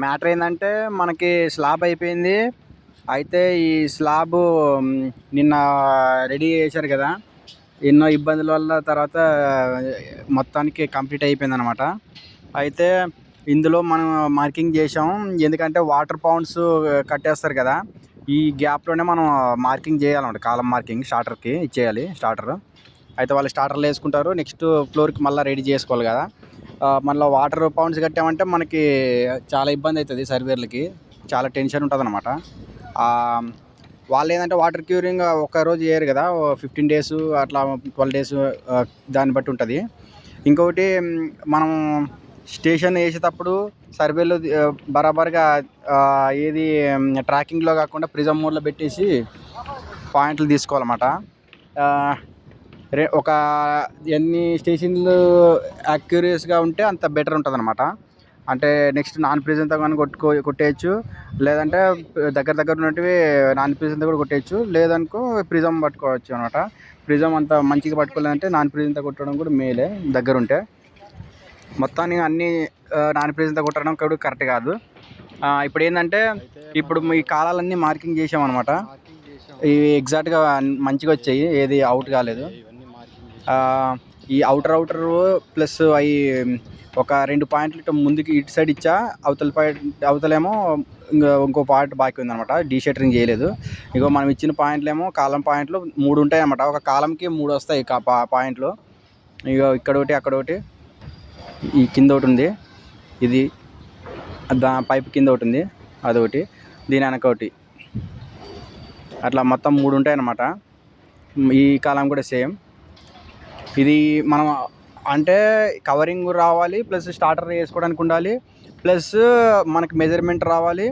Matter ఏందంటే మనకి slab అయిపోయింది. అయితే ఈ స్లాబు నిన్న రెడీ చేశారు కదా! ఎన్నో ఇబ్బందుల వల్ల తర్వాత మొత్తానికి కంప్లీట్ అయిపోయిందనమాట. అయితే ఇందులో మనం మార్కింగ్ చేసాం. ఎందుకంటే వాటర్ పౌండ్స్ కట్టేస్తారు కదా! ఈ గ్యాప్‌లోనే మనం మార్కింగ్ చేయాలన్నమాట. కాలమ్ మార్కింగ్ స్టార్టర్‌కి ఇచ్చేయాలి స్టార్టర్. అయితే వాళ్ళు స్టార్టర్‌లో వేసుకుంటారు. నెక్స్ట్ ఫ్లోర్‌కి మళ్ళీ రెడీ చేసుకోవాలి కదా! మళ్ళీ వాటర్ పౌండ్స్ కట్టామంటే మనకి చాలా ఇబ్బంది అవుతుంది సర్వేర్లకి. చాలా టెన్షన్ ఉంటుందన్నమాట. వాళ్ళు ఏంటంటే వాటర్ క్యూరింగ్ ఒక్కరోజు చేయరు కదా! 15 డేస్ అట్లా 12 డేస్ దాన్ని బట్టి ఉంటుంది. ఇంకొకటి మనం స్టేషన్ వేసేటప్పుడు సర్వేలో బరాబర్గా ఏది ట్రాకింగ్లో కాకుండా ప్రిజం మోడ్లో పెట్టేసి పాయింట్లు తీసుకోవాలన్నమాట. ఒక ఎన్ని స్టేషన్లు యాక్యురేట్స్గా ఉంటే అంత బెటర్ ఉంటుందన్నమాట. అంటే నెక్స్ట్ నాన్ ప్రిజంతో కానీ కొట్టేయచ్చు. లేదంటే దగ్గర ఉన్నటివి నాన్ ప్రిజంతో కూడా కొట్టేయచ్చు. లేదనుకో ప్రిజం పట్టుకోవచ్చు అనమాట. ప్రిజం అంత మంచిగా పట్టుకోలేదంటే నాన్ ప్రిజంతో కొట్టడం కూడా మేలే దగ్గరుంటే. మొత్తానికి అన్నీ నాన్ ప్రిజంతో కొట్టడం కూడా కరెక్ట్ కాదు. ఇప్పుడు ఏంటంటే ఇప్పుడు ఈ కాలాలన్నీ మార్కింగ్ చేసామన్నమాట. ఇవి ఎగ్జాక్ట్గా మంచిగా వచ్చాయి, ఏది అవుట్ కాలేదు. ఈ అవుటర్ ప్లస్ అవి ఒక 2 పాయింట్లు ఇటు ముందుకి ఇటు సైడ్ ఇచ్చా, అవతలేమో ఇంకో పాయింట్ బాకీ ఉందన్నమాట. డీషెటరింగ్ చేయలేదు. ఇగో మనం ఇచ్చిన పాయింట్లేమో కాలం పాయింట్లు 3 ఉంటాయి అన్నమాట. ఒక కాలంకి 3 వస్తాయి పాయింట్లు. ఇగో ఇక్కడ ఒకటి, అక్కడ ఒకటి, ఈ కింద ఒకటి ఉంది, ఇది పైప్ కింద ఒకటి ఉంది, అదొకటి, దీని వెనక ఒకటి, అట్లా మొత్తం 3 ఉంటాయి అన్నమాట. ఈ కాలం కూడా సేమ్. ఇది మనం అంటే కవరింగ్ రావాలి, ప్లస్ స్టార్టర్ వేసుకోవడానికి ఉండాలి, ప్లస్ మనకి మెజర్మెంట్ రావాలి.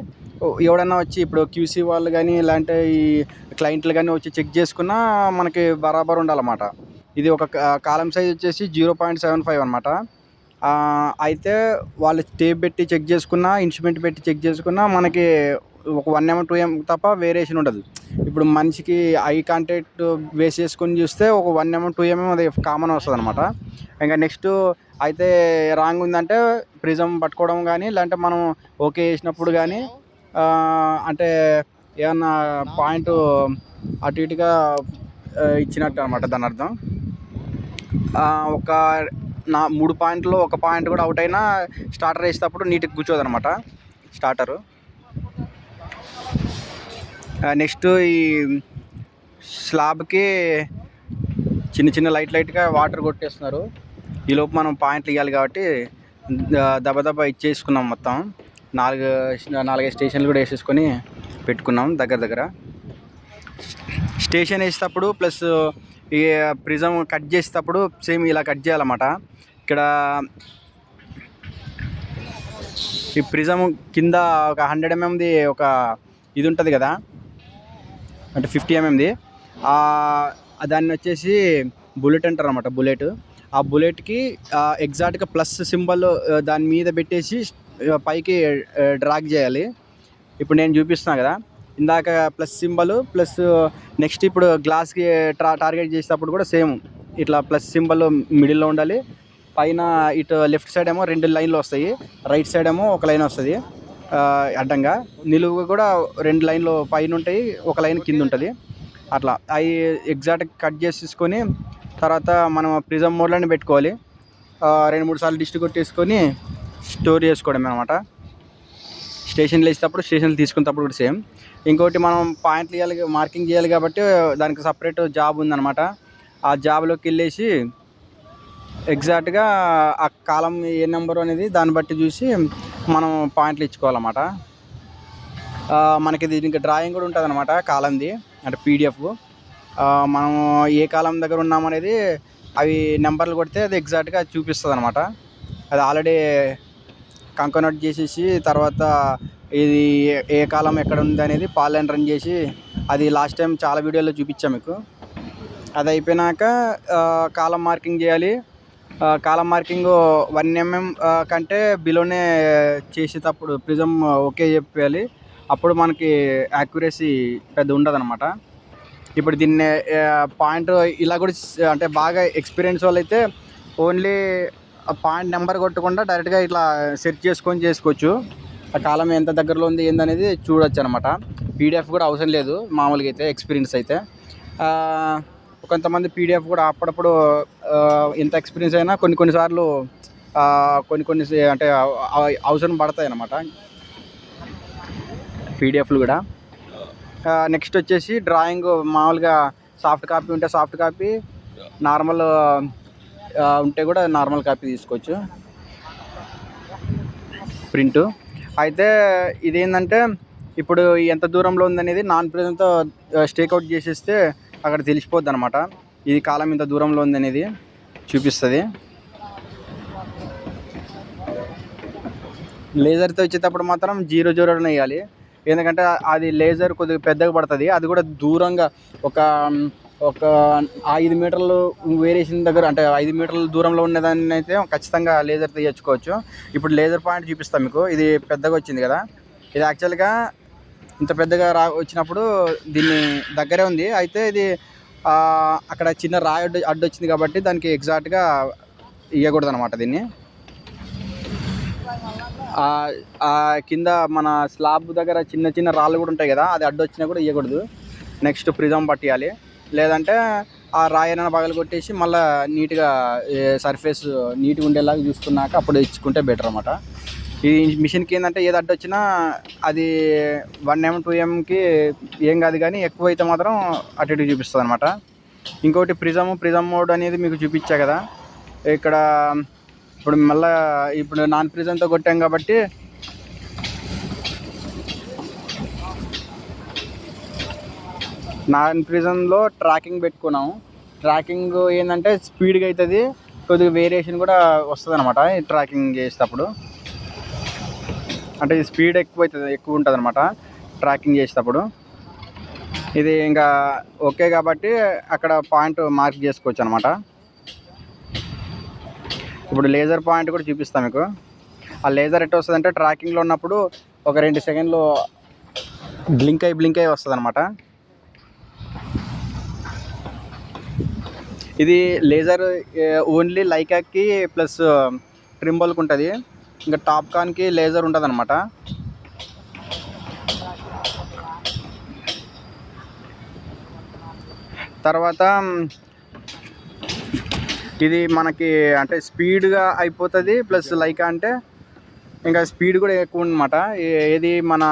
ఎవడన్నా వచ్చి ఇప్పుడు క్యూసీ వాళ్ళు కానీ ఇలాంటి ఈ క్లయింట్లు కానీ వచ్చి చెక్ చేసుకున్నా మనకి బరాబర్ ఉండాలన్నమాట. ఇది ఒక కాలం సైజ్ వచ్చేసి 0.75 అనమాట. అయితే వాళ్ళు టేప్ పెట్టి చెక్ చేసుకున్నా, ఇన్స్ట్రుమెంట్ పెట్టి చెక్ చేసుకున్నా మనకి ఒక 1 mm 2 mm తప్ప వేరియేషన్ ఉండదు. ఇప్పుడు మనిషికి ఐ కాంటాక్ట్ బేస్ చేసుకొని చూస్తే ఒక 1 mm 2 mm అది కామన్ వస్తుంది అనమాట. ఇంకా నెక్స్ట్ అయితే రాంగ్ ఉందంటే ప్రిజం పట్టుకోవడం కానీ, లేదంటే మనం ఓకే చేసినప్పుడు కానీ అంటే ఏమన్నా పాయింట్ అటు ఇటుగా ఇచ్చినట్టు అనమాట దాని అర్థం. ఒక 3 పాయింట్లో ఒక పాయింట్ కూడా అవుట్ అయినా స్టార్టర్ వేసేటప్పుడు నీట్గా కూర్చోదు అనమాట స్టార్టరు. నెక్స్ట్ ఈ స్లాబ్కి చిన్న లైట్గా వాటర్ కొట్టేస్తున్నారు. ఈలోపు మనం పాయింట్లు ఇవ్వాలి కాబట్టి దబదబా ఇచ్చేసుకున్నాం. మొత్తం 4-5 స్టేషన్లు కూడా వేసేసుకొని పెట్టుకున్నాం దగ్గర. స్టేషన్ వేసేటప్పుడు ప్లస్ ఈ ప్రిజం కట్ చేసేటప్పుడు సేమ్ ఇలా కట్ చేయాలన్నమాట. ఇక్కడ ఈ ప్రిజం కింద ఒక 100 mmది ఒక ఇది ఉంటుంది కదా, అంటే 50 mmది. దాన్ని వచ్చేసి బుల్లెట్ అంటారు అనమాట. ఆ బుల్లెట్కి ఎగ్జాక్ట్గా ప్లస్ సింబల్ దాని మీద పెట్టేసి పైకి డ్రాగ్ చేయాలి. ఇప్పుడు నేను చూపిస్తున్నా కదా, ఇందాక ప్లస్ సింబల్ ప్లస్ నెక్స్ట్ ఇప్పుడు గ్లాస్కి టార్గెట్ చేసేటప్పుడు కూడా సేమ్ ఇట్లా ప్లస్ సింబల్ మిడిల్లో ఉండాలి. పైన ఇటు లెఫ్ట్ సైడ్ ఏమో 2 లైన్లు వస్తాయి, రైట్ సైడ్ ఏమో ఒక లైన్ వస్తుంది. అడ్డంగా నిలువుగా కూడా 2 లైన్లు పైన ఉంటాయి, ఒక లైన్ కింద ఉంటుంది. అట్లా అవి ఎగ్జాక్ట్గా కట్ చేసేసుకొని తర్వాత మనం ప్రిజం మోడ్లోనే పెట్టుకోవాలి. 2-3 సార్లు డిస్ట్ కొట్టేసుకొని స్టోర్ చేసుకోవడం అనమాట. స్టేషన్లు వేసేటప్పుడు, స్టేషన్లు తీసుకునేటప్పుడు కూడా సేమ్. ఇంకోటి మనం పాయింట్లు ఇవ్వాలి, మార్కింగ్ చేయాలి కాబట్టి దానికి సపరేట్ జాబ్ ఉందన్నమాట. ఆ జాబ్లోకి వెళ్ళేసి ఎగ్జాక్ట్గా ఆ కాలం ఏ నెంబరు అనేది దాన్ని బట్టి చూసి మనం పాయింట్లు ఇచ్చుకోవాలన్నమాట. మనకి దీనికి డ్రాయింగ్ కూడా ఉంటుంది అనమాట కాలంది, అంటే పీడిఎఫ్. మనం ఏ కాలం దగ్గర ఉన్నామనేది అవి నెంబర్లు కొడితే అది ఎగ్జాక్ట్గా చూపిస్తుంది అనమాట. అది ఆల్రెడీ కంకనట్ చేసేసి తర్వాత ఇది ఏ కాలం ఎక్కడ ఉంది అనేది పాలైన్ రన్ చేసి అది లాస్ట్ టైం చాలా వీడియోలో చూపించాం మీకు. అది అయిపోయినాక కాలం మార్కింగ్ చేయాలి. కాలం మార్కింగ్ 1 mm కంటే బిలోనే చేసేటప్పుడు ప్రిజం ఓకే చెప్పాలి. అప్పుడు మనకి యాక్యురసీ పెద్ద ఉండదు అనమాట. ఇప్పుడు దీన్ని పాయింట్ ఇలా కూడా అంటే బాగా ఎక్స్పీరియన్స్ వాళ్ళు అయితే ఓన్లీ ఆ పాయింట్ నెంబర్ కొట్టకుండా డైరెక్ట్గా ఇట్లా సెట్ చేసుకొని చేసుకోవచ్చు. ఆ కాలం ఎంత దగ్గరలో ఉంది ఏందనేది చూడొచ్చు అనమాట. పీడిఎఫ్ కూడా అవసరం లేదు మామూలుగా అయితే, ఎక్స్పీరియన్స్ అయితే. కొంతమంది పీడిఎఫ్ కూడా అప్పుడప్పుడు ఎంత ఎక్స్పీరియన్స్ అయినా కొన్నిసార్లు కొన్ని అంటే అవసరం పడతాయి అన్నమాట పీడిఎఫ్లు కూడా. నెక్స్ట్ వచ్చేసి డ్రాయింగ్ మామూలుగా సాఫ్ట్ కాపీ ఉంటే సాఫ్ట్ కాపీ, నార్మల్ ఉంటే కూడా నార్మల్ కాపీ తీసుకోవచ్చు ప్రింటు. అయితే ఇదేంటంటే ఇప్పుడు ఎంత దూరంలో ఉందనేది నాన్ ప్రెజెంట్తో స్టేక్అవుట్ చేసేస్తే అక్కడ తెలిసిపోద్ది అనమాట. ఇది కాలం ఇంత దూరంలో ఉందనేది చూపిస్తుంది. లేజర్తో వచ్చేటప్పుడు మాత్రం 0 వేయాలి. ఎందుకంటే అది లేజర్ కొద్దిగా పెద్దగా పడుతుంది. అది కూడా దూరంగా ఒక 5 మీటర్లు వేరియేషన్ దగ్గర, అంటే 5 మీటర్ల దూరంలో ఉన్నదాన్ని అయితే ఖచ్చితంగా లేజర్ తీయచ్చుకోవచ్చు. ఇప్పుడు లేజర్ పాయింట్ చూపిస్తాను మీకు. ఇది పెద్దగా వచ్చింది కదా, ఇది యాక్చువల్గా ఇంత పెద్దగా వచ్చినప్పుడు దీన్ని దగ్గరే ఉంది. అయితే ఇది అక్కడ చిన్న రాయి అడ్డు వచ్చింది కాబట్టి దానికి ఎగ్జాక్ట్గా ఇవ్వకూడదు అనమాట. దీన్ని కింద మన స్లాబ్ దగ్గర చిన్న చిన్న రాళ్ళు కూడా ఉంటాయి కదా, అది అడ్డు వచ్చినా కూడా ఇవ్వకూడదు. నెక్స్ట్ ప్రిజం పట్టియాలి, లేదంటే ఆ రాయన పగలు కొట్టేసి మళ్ళీ నీట్గా సర్ఫేస్ నీట్గా ఉండేలాగా చూసుకున్నాక అప్పుడు ఇచ్చుకుంటే బెటర్ అనమాట. ఈ మిషన్కి ఏంటంటే ఏది అడ్డు వచ్చినా అది 1 mm 2 mmకి ఏం కాదు, కానీ ఎక్కువ అయితే మాత్రం అటు ఇటు చూపిస్తుంది అనమాట. ఇంకోటి ప్రిజం మోడ్ అనేది మీకు చూపించా కదా ఇక్కడ. ఇప్పుడు మళ్ళీ ఇప్పుడు నాన్ ప్రిజంతో కొట్టాం కాబట్టి నాన్ ప్రిజంలో ట్రాకింగ్ పెట్టుకున్నాము. ట్రాకింగ్ ఏంటంటే స్పీడ్గా అవుతుంది, కొద్దిగా వేరియేషన్ కూడా వస్తుంది అనమాట ఈ ట్రాకింగ్ చేసేటప్పుడు. అంటే స్పీడ్ ఎక్కువ ఉంటుంది అనమాట ట్రాకింగ్ చేసేటప్పుడు. ఇది ఇంకా ఓకే కాబట్టి అక్కడ పాయింట్ మార్క్ చేసుకోవచ్చు అనమాట. ఇప్పుడు లేజర్ పాయింట్ కూడా చూపిస్తాను మీకు. ఆ లేజర్ ఎట్లా వస్తుంది అంటే ట్రాకింగ్లో ఉన్నప్పుడు ఒక 2 సెకండ్లు బ్లింక్ అయ్యి వస్తుంది అనమాట. ఇది లేజర్ ఓన్లీ లైకాకి ప్లస్ ట్రింబల్కి ఉంటుంది, ఇంకా టాప్కాన్కి లేజర్ ఉంటుంది అనమాట. తర్వాత ఇది మనకి అంటే స్పీడ్గా అయిపోతుంది, ప్లస్ లైకా అంటే ఇంకా స్పీడ్ కూడా ఎక్కువ అనమాట. ఏది మన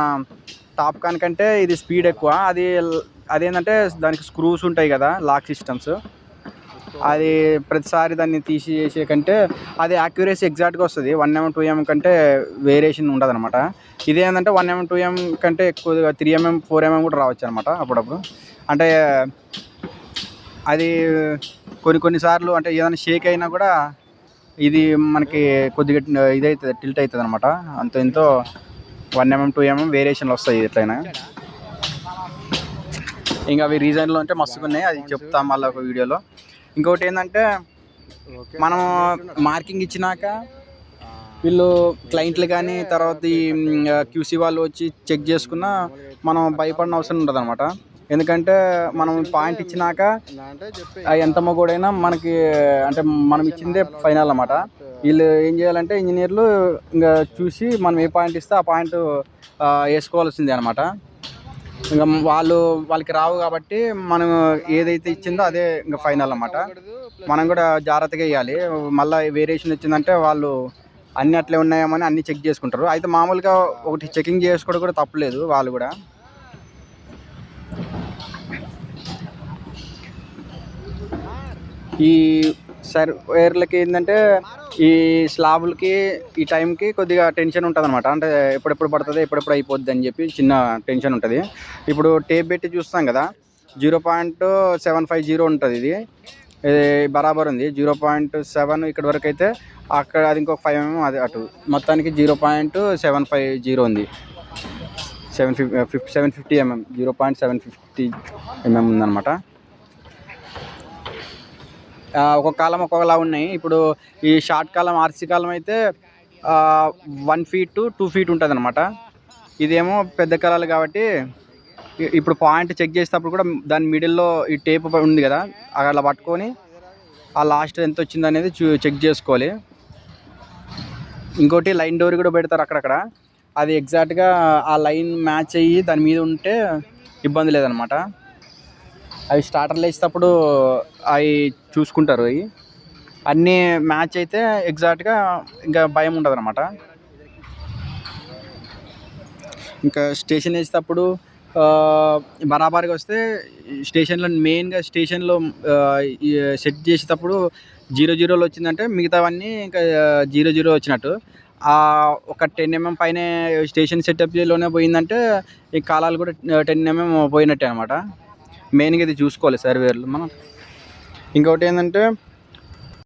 టాప్కాన్ కంటే ఇది స్పీడ్ ఎక్కువ. అదేంటంటే దానికి స్క్రూస్ ఉంటాయి కదా, లాక్ సిస్టమ్స్. అది ప్రతిసారి దాన్ని తీసి చేసే కంటే అది యాక్యురసీ ఎగ్జాక్ట్గా వస్తుంది. 1 mm 2 mm కంటే వేరియేషన్ ఉండదు అనమాట. ఇదేంటంటే 1 mm 2 mm కంటే ఎక్కువగా 3 mm 4 mm కూడా రావచ్చు అనమాట అప్పుడప్పుడు. అంటే అది కొన్నిసార్లు అంటే ఏదైనా షేక్ అయినా కూడా ఇది మనకి కొద్దిగా ఇదవుతుంది, టిల్ట్ అవుతుంది అనమాట. ఎంతో 1 mm 2 mm వేరియేషన్లు వస్తాయి ఎట్లయినా. ఇంకా అవి రీజన్లో అంటే మస్తుగా ఉన్నాయి, అది చెప్తాం మళ్ళీ ఒక వీడియోలో. ఇంకొకటి ఏంటంటే మనం మార్కింగ్ ఇచ్చినాక వీళ్ళు క్లయింట్లు కానీ తర్వాత ఈ క్యూసీ వాళ్ళు వచ్చి చెక్ చేసుకున్నా మనం భయపడిన అవసరం ఉండదు అనమాట. ఎందుకంటే మనం పాయింట్ ఇచ్చినాక ఎంత మొగోడైనా మనకి అంటే మనం ఇచ్చిందే ఫైనల్ అన్నమాట. వీళ్ళు ఏం చేయాలంటే ఇంజనీర్లు ఇంకా చూసి మనం ఏ పాయింట్ ఇస్తే ఆ పాయింట్ వేసుకోవాల్సిందే అనమాట. ఇంకా వాళ్ళకి రావు కాబట్టి మనం ఏదైతే ఇచ్చిందో అదే ఇంకా ఫైనల్ అన్నమాట. మనం కూడా జాగ్రత్తగా వేయాలి. మళ్ళీ వేరియేషన్ వచ్చిందంటే వాళ్ళు అన్నీ అట్లే ఉన్నాయేమని అన్నీ చెక్ చేసుకుంటారు. అయితే మామూలుగా ఒకటి చెకింగ్ చేసుకోవడం కూడా తప్పలేదు వాళ్ళు కూడా. ఈ సర్వేర్లకి ఏంటంటే ఈ స్లాబులకి ఈ టైంకి కొద్దిగా టెన్షన్ ఉంటుంది అనమాట. అంటే ఎప్పుడెప్పుడు పడుతుంది, ఎప్పుడెప్పుడు అయిపోద్ది అని చెప్పి చిన్న టెన్షన్ ఉంటుంది. ఇప్పుడు టేప్ పెట్టి చూస్తాం కదా, 0.750 ఉంటుంది. ఇది బరాబర్ ఉంది. 0.7 ఇక్కడ వరకు అయితే అక్కడ అది ఇంకొక 5 mm అది అటు మొత్తానికి 0.750 ఉంది. 750 mm 0.750 mm ఉందన్నమాట. ఒక్కొక్క కాలం ఒక్కొక్కలా ఉన్నాయి. ఇప్పుడు ఈ షార్ట్ కాలం ఆర్సీ కాలం అయితే 1 feet to 2 feet ఉంటుంది అనమాట. ఇదేమో పెద్ద కాలాలు కాబట్టి ఇప్పుడు పాయింట్ చెక్ చేసేటప్పుడు కూడా దాని మిడిల్లో ఈ టేప్ ఉంది కదా, అలా పట్టుకొని ఆ లాస్ట్ ఎంత వచ్చింది అనేది చెక్ చేసుకోవాలి. ఇంకోటి లైన్ డోర్ కూడా పెడతారు అక్కడక్కడ. అది ఎగ్జాక్ట్గా ఆ లైన్ మ్యాచ్ అయ్యి దాని మీద ఉంటే ఇబ్బంది లేదనమాట. అవి స్టార్టర్లు వేసేటప్పుడు అవి చూసుకుంటారు. అవి అన్నీ మ్యాచ్ అయితే ఎగ్జాక్ట్గా ఇంకా భయం ఉండదు అనమాట. ఇంకా స్టేషన్ వేసేటప్పుడు బరాబర్గా వస్తే స్టేషన్లో మెయిన్గా స్టేషన్లో ఈ సెట్ చేసేటప్పుడు 0-0లో వచ్చిందంటే మిగతావన్నీ ఇంకా 0-0 వచ్చినట్టు. ఒక 10 mm పైనే స్టేషన్ సెటప్లోనే పోయిందంటే ఈ కాలాలు కూడా 10 mm పోయినట్టే అనమాట. మెయిన్గా ఇది చూసుకోవాలి సర్వేయర్లు మనం. ఇంకొకటి ఏంటంటే